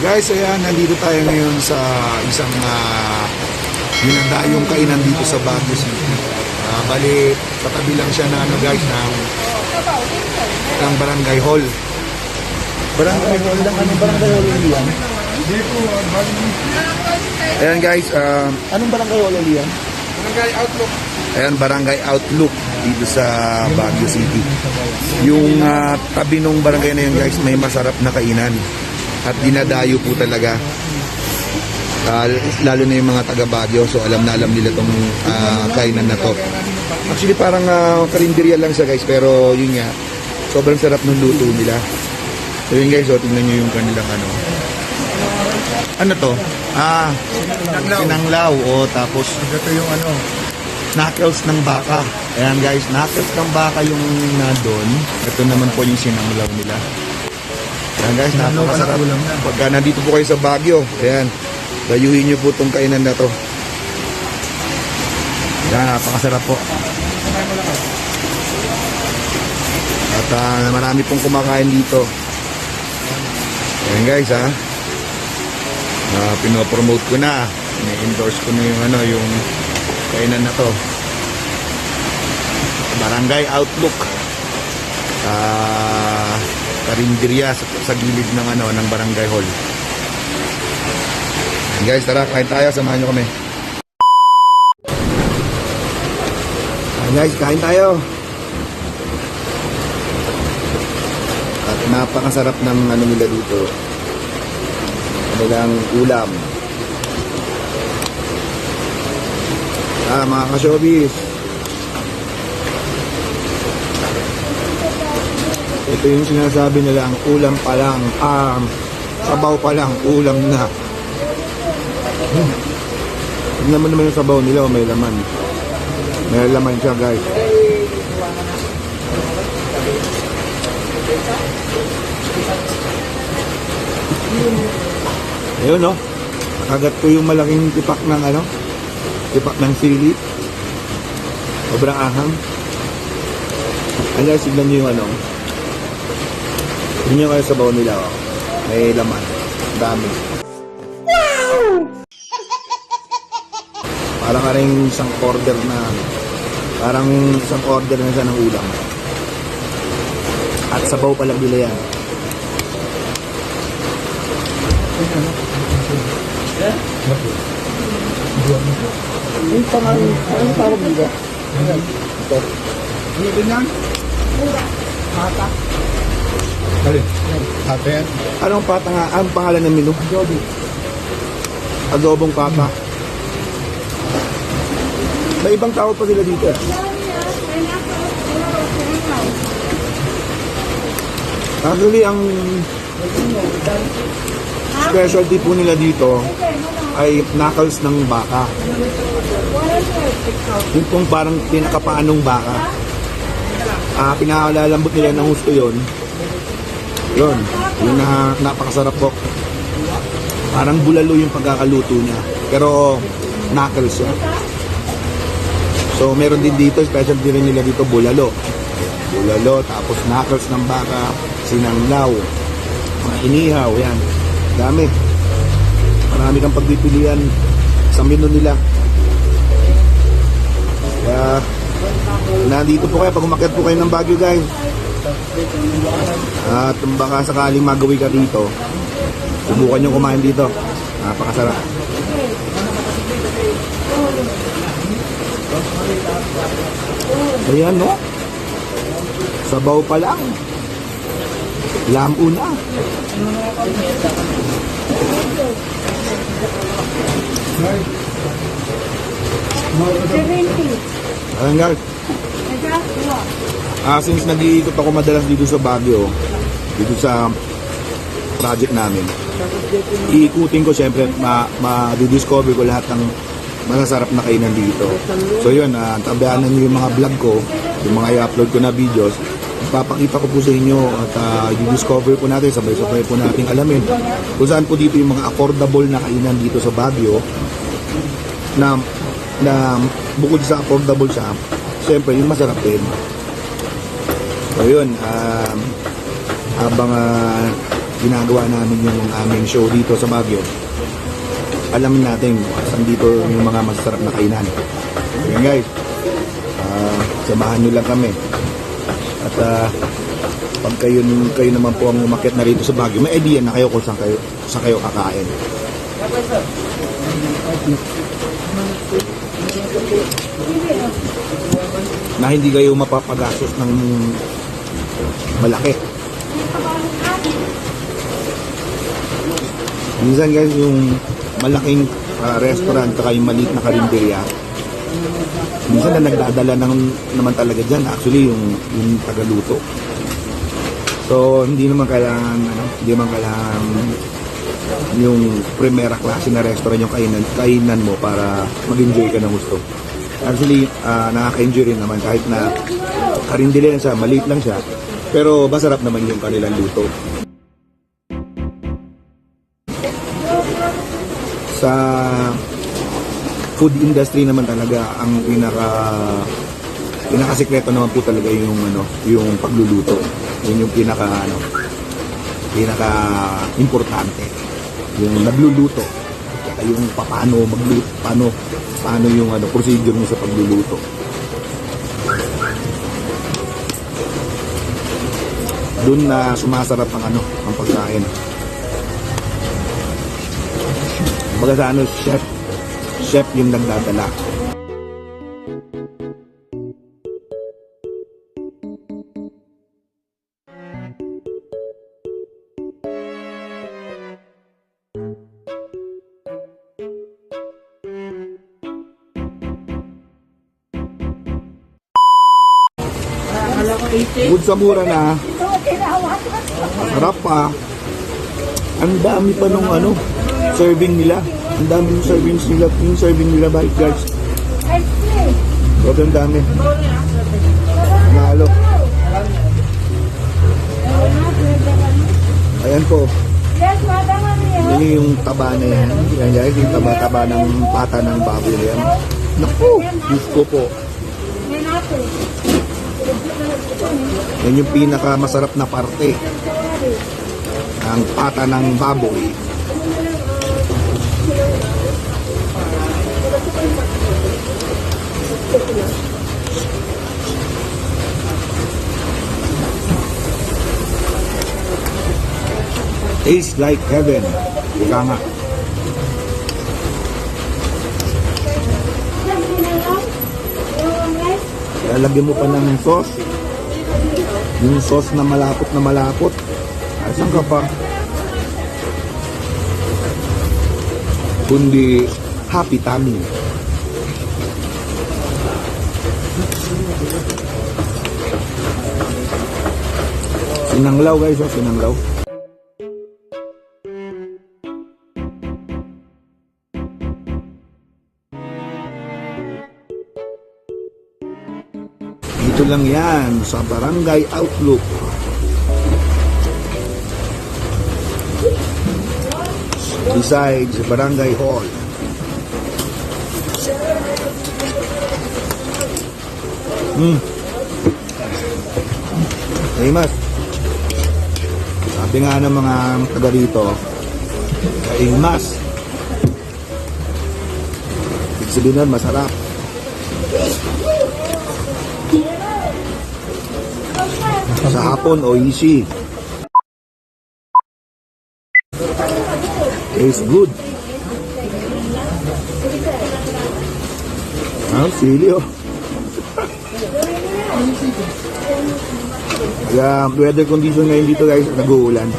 Guys, ayan, nandito tayo ngayon sa isang yung kainan dito sa Baguio City. Bali, katabi lang siya na guys, ng Barangay Hall. Barangay Hall lang, anong Barangay Hall yan? Ayan guys, Anong barangay wala yan? Barangay Outlook. ayan, Barangay Outlook dito sa Baguio City. Yung tabi nung barangay na yun guys, may masarap na kainan. At dinadayo po talaga. Lalo na yung mga taga Baguio, so alam na alam nila tong kainan na to. Actually parang karinderya lang siya guys, pero yun nga, sobrang sarap ng luto nila. So yun guys, so tingnan nyo yung kanilang ano to? Sinanglaw. O tapos Ito yung knuckles ng baka. Ayan guys, knuckles ng baka yung nandun. Ito naman po yung sinanglaw nila. Ayan guys, napakasarap. Pagka nandito po kayo sa Baguio, ayan, dayuhin nyo po itong kainan na to. Ayan, napakasarap po. At marami pong kumakain dito. Ayan guys, pinopromote ko na. I-endorse ko na yung kainan na to. Barangay Outlook. Karinderya sa gilid ng Barangay Hall. And guys, tara, kain tayo, samahan nyo kami. And guys, kain tayo. At napakasarap ng nila dito. Kanilang ulam. Mga ka-showbiz, ito yung sinasabi nila, ang ulam pa lang, sabaw pa lang, ulam na. Tignan mo naman yung sabaw nila, may laman. May laman siya guys. Ayun no, kagat ko yung malaking tipak ng sili. Sobrang ahang. Ayan, signan nyo yung yun yung kayo sabaw nila, may laman, dami. Wow! Parang isang order na siya ng ulam. At sabaw pa lang nila yan. Yung anong tawag nila? Ito. Ano din yan? Hata? Alin? Ate yan? Anong pata nga? Ang pangalan ng menu? Adobo. Adobong pata. May ibang tawag pa sila dito. Actually, ang specialty po nila dito ay knuckles ng baka. Yung pong parang pinakapaanong baka. Pinakalalambot nila ng gusto yun. Yun. Yung napakasarap po. Parang bulalo yung pagkakaluto niya. Pero knuckles siya. So meron din dito, specialty rin nila dito, bulalo. Bulalo, tapos knuckles ng baka, sinanglaw, mga inihaw, yan. Dami. Marami kang pagpipilian sa menu nila. Kaya nandito po kayo pag umakyat po kayo ng Baguio guys. At baka sakaling magawi ka dito, subukan nyo kumain dito. Napakasarap. Ayan no, sabaw pa lang, lampo na. Ayan guys, since nag-iikot ako madalas dito sa Baguio, dito sa project namin, iikutin ko syempre, ma-discover ko lahat ng masasarap na kainan dito. So yun, tabayanan nyo yung mga vlog ko, yung mga i-upload ko na videos, papakita ko po sa inyo at i-discover po natin, sabay-sabay po natin alamin kung saan po dito yung mga affordable na kainan dito sa Baguio na bukod sa affordable siya, siyempre yung masarap din. So yun, habang ginagawa namin yung aming show dito sa Baguio, alamin natin saan dito yung mga masarap na kainan. Ayan guys, samahan nyo lang kami. At pag kayo naman po ang umakyat na rito sa Baguio, may idea na kayo kung saan kayo kakain. Na hindi kayo mapapagastos ng malaki. Minsan guys, yung malaking restaurant at yung maliit na karinderya, minsan na nagdadala naman talaga dyan actually yung tagaluto. So hindi naman kailangan yung primera klase na restaurant yung kainan mo para mag-enjoy ka ng gusto. Actually, nakaka-enjoy rin naman kahit na karinderya siya, maliit lang siya, pero masarap naman yung kanilang luto. Sa food industry naman talaga ang pinakasikreto naman po talaga yung pagluluto. Yun yung pinaka importante. Yung nagluluto. At yung paano yung procedure mo sa pagluluto. Doon na sumasarap ang pagkain. Baga sa chef yung nagdadala. Bukod sa mura na, masarap pa. Ang dami pa nung serving nila. Ang dami yung servings nila. Yung serving nila ba, guys? Sobrang dami. Nalo. Ayan po. Yan yung taba na yan. Yan guys, yung taba ng pata ng baboy na yan. Naku! Diyos ko po. Yan yung pinaka masarap na parte. Ang pata ng baboy. Tastes like heaven. Ika nga. Lalagyan mo pa ng sauce. Yung sauce na malapot. Ay, saan ka pa? Kundi happy tummy. Sinanglaw guys, sinanglaw. Dito lang yan sa Barangay Outlook. Besides Barangay Hall. Hey mas, sabi nga ng mga taga rito, hey mas, ibig sabihin nun, masarap. Sa hapon o easy. Tastes good. Sili oh. Kaya weather condition ngayon dito guys, nag-uulan.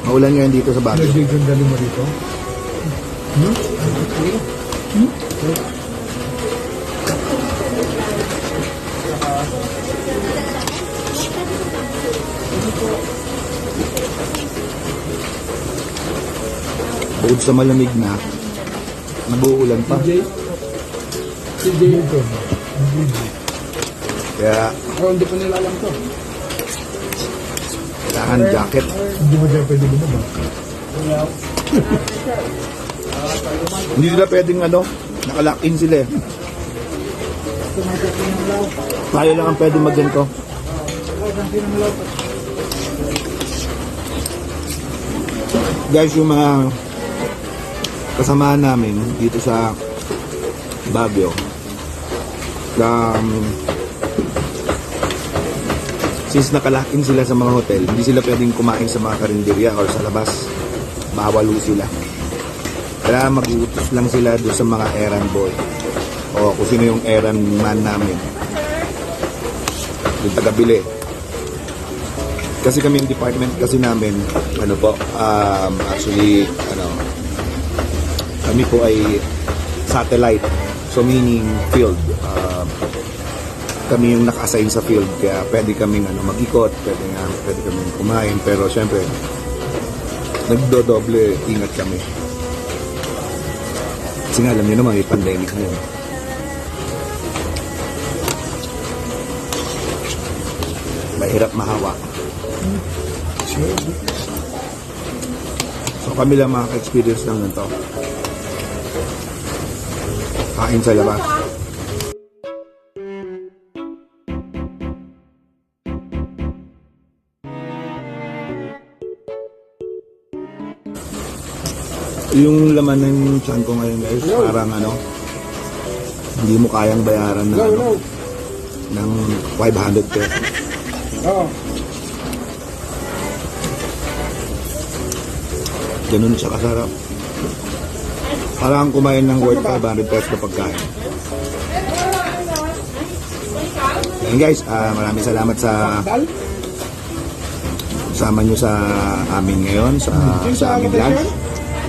Maulan ngayon dito sa Baguio. Nagdali mo dito? Bukod sa malamig na, nag-uulan pa. Si Jay ito. Kaya Hindi pa nila alam to. kailangan jacket. Hindi mo dyan pwede bumaba. Hindi sila pwedeng nakalock in sila eh. Tayo lang ang pwedeng mag-ganito. guys, yung mga kasamahan namin dito sa Baguio, since nakalakin sila sa mga hotel, hindi sila pwedeng kumain sa mga karinderya or sa labas. Bawal sila. Kaya mag-uutos lang sila doon sa mga errand boy o kung sino yung errand man namin, yung taga-bili. Kasi kami yung department kasi namin, actually, kami po ay satellite. So meaning field. Kami yung naka-assign sa field, kaya pwede kaming mag-ikot, pwede kaming kumain, pero syempre nagdodoble ingat kami. Kasi nga alam niyo naman, may pandemic ngayon. Mahirap mahawa. So kami lang makaka-experience lang nito. Kain sa labas. Yung laman ng tiyan ko ngayon guys, parang hindi mo kayang bayaran na ng 500 pesos. Oo. Ganun siya kasarap. Parang kumain ng worth 500 pesos na pagkain. Yan guys, maraming salamat sa kasama nyo sa amin ngayon, sa aming lunch.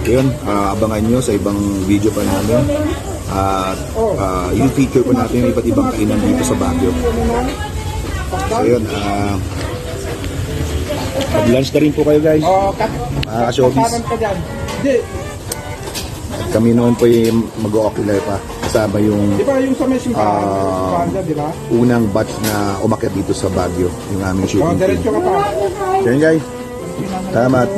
Yun, abangan nyo sa ibang video pa namin. Yung feature po natin yung iba't ibang kainan dito sa Baguio. So yun, mag-lunch na rin po kayo guys. Mga ka-showbiz. At kami noon po yung mag-o-ocular pa. Kasama yung Di ba yung sa may simbahan, di ba? unang batch na umakyat dito sa Baguio. Yung aming shooting team. Diretso ka pa. Yan guys. Salamat.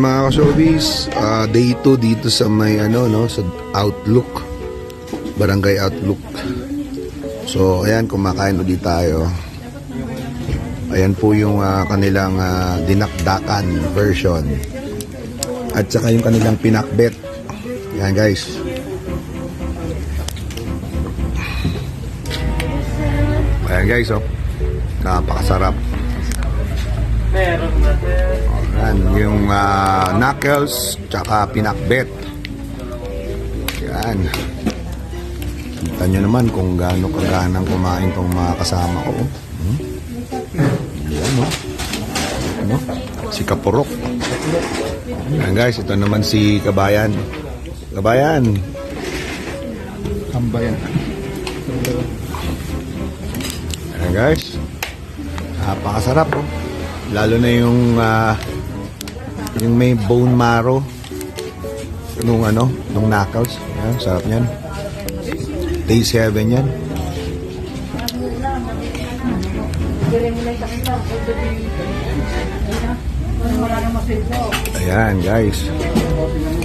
Mga ka-showbiz, day 2 dito sa may sa Outlook, Barangay Outlook. So ayan, kumakain ulit tayo. Ayan po yung kanilang dinakdakan version. At saka yung kanilang pinakbet. Ayan guys. Ayan guys, napakasarap. Ayan, yung knuckles tsaka pinakbet. Yan. Kita nyo naman kung gaano kaganang kumain tong mga kasama ko. Yan si Kapurok. Yan guys, ito naman si Kabayan. Kabayan. Kambayan. Yan guys. Napakasarap lalo na yung may bone marrow nung knuckles. Yan, sarap niyan. Taste heaven yan. Ayan guys,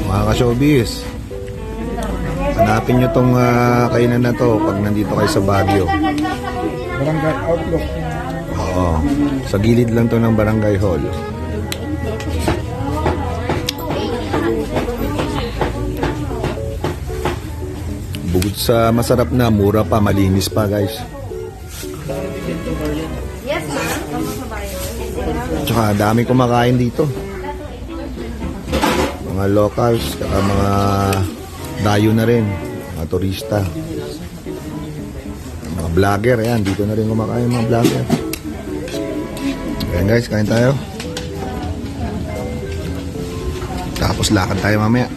mga ka-showbiz, hanapin nyo tong kainan na to pag nandito kayo sa Baguio. Barangay Outlook. Oo, sa gilid lang to ng Barangay Hall. Bukod sa masarap na, mura pa, malinis pa guys. Yes, ma'am. Tsaka dami kumakain dito. Mga locals, tsaka mga dayo na rin, mga turista. Mga vlogger, ayan, dito na rin kumakain mga vlogger. Ayan guys, kain tayo. Tapos lakad tayo mamaya.